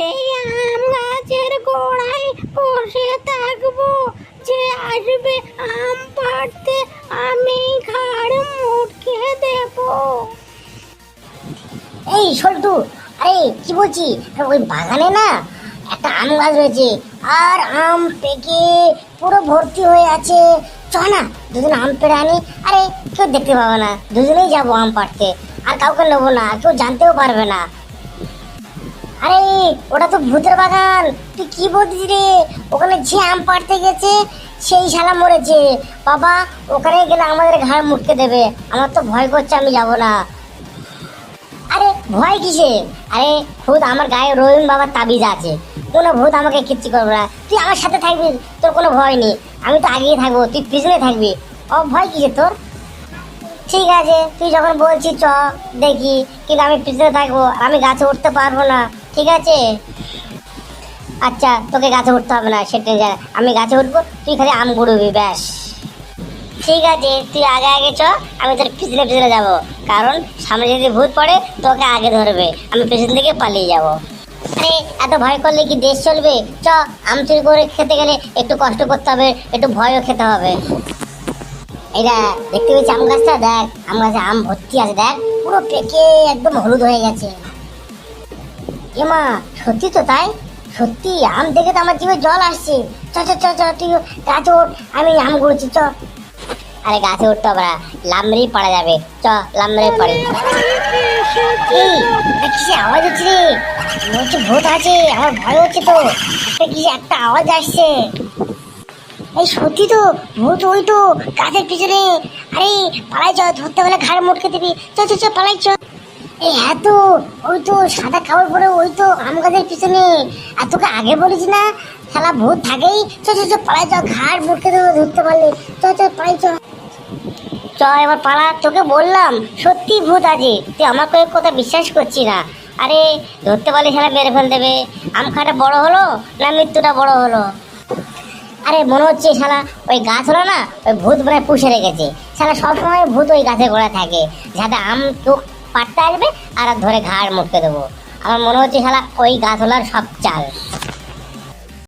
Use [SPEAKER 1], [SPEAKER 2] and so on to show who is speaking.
[SPEAKER 1] এই আম গাছের গোড়ায় বসে থাকবো, যে আসবে আম পাড়তে আমি ঘাড় মুটকে দেবো।
[SPEAKER 2] এই সল্টু, আরে কি বলছি, ওই বাগানে না একটা আম গাছ রয়েছে, আর আম পেকে পুরো ভর্তি হয়ে আছে। চ না, দুদিন আম পেড়ে আনি। আরে কেউ দেখতে পাবে না, দুজনেই যাবো আম পাড়তে, আর কাউকে নেবো না, কেউ জানতেও পারবে না। আরে ওটা তো ভূতের বাগান, তুই কি বলছিস রে? ওখানে যে আম পাড়তে গেছে সেই শালা মরেছে বাবা। ওখানে গেলে আমাদের ঘাড় মুটকে দেবে, আমার তো ভয় করছে, আমি যাব না। আরে ভয় কিসে? আরে ভূত আমার গায়ে রহিম বাবার তাবিজ আছে, কোনো ভূত আমাকে কিচ্ছু করবে না। তুই আমার সাথে থাকবি, তোর কোনো ভয় নেই। আমি তো আগেই থাকবো, তুই পিছনে থাকবি। ও ভয় কিসে তোর? ঠিক আছে, তুই যখন বলছিস চ দেখি, কিন্তু আমি পিছনে থাকবো, আমি গাছে উঠতে পারবো না, ঠিক আছে? আচ্ছা, তোকে গাছে উঠতে হবে না, সেটা আমি গাছে উঠবো, তুই খালি আম গুড়বি ব্যাস। ঠিক আছে, তুই আগে আগে চ, আমি তোর পিছনে পিছনে যাবো, কারণ সামনে যদি ভূত পড়ে তোকে আগে ধরবে, আমি পেছন থেকে পালিয়ে যাব। আরে এত ভয় করলে কি দেশ চলবে? চ, আম চুরি করে খেতে গেলে একটু কষ্ট করতে হবে, একটু ভয়ও খেতে হবে। এইটা দেখতে পেয়েছি আম গাছটা, দেখ আম গাছে আম ভর্তি আছে, দেখ পুরো পেকে একদম হলুদ হয়ে গেছে। এমা, সত্যি তো তাই, সত্যি আম দেখে তো আমার জিভে জল আসছে। চ চ চ চ, তুই গাছে ওঠ, আমি আম গুড়ছি, চ। আরে গাছে উঠতে হবে না, লামড়ি পড়া যাবে, চ লামড়ি পড়ে। এই কিসে আওয়াজ হচ্ছে রে? মনে হচ্ছে ভূত আছে, আমার ভয় হচ্ছে তো। একটা আওয়াজ আসছে। এই সত্যি তো ভূত, ওই তো গাছের পিছনে। আরে পালাই চ, ধরতে হলে ঘাড় মুটকে দিবি, চ চ চ পালাই চ। এই হ্যাঁ তো, ওই তো সাদা কাপড় পরে, ওই তো আম গাছের পিছনে। আর তোকে আগে বলিস না শালা ভূত থাকেই? চ চ চ পালাই চ, ঘাড় মুটকে দেবো ধরতে পারলে। চ চ পালাই চ। চ এবার পালা, তোকে বললাম সত্যি ভূত আছে, তুই আমার কথা বিশ্বাস করছি না। আরে ধরতে পারলে শালা মেরে ফেল দেবে। আম খাটা বড় হলো না মৃত্যুটা বড় হলো? আরে মনে হচ্ছে শালা ওই গাছ হলো না, ওই ভূত মানে পুষে রেখেছে। শালা সবসময় ভূত ওই গাছের গোড়ায় থাকে, যাতে আম কেউ পাড়তে আসবে আর ধরে ঘাড় মুটকে দেবো। আমার মনে হচ্ছে শালা ওই গাছ হলার সব চাল।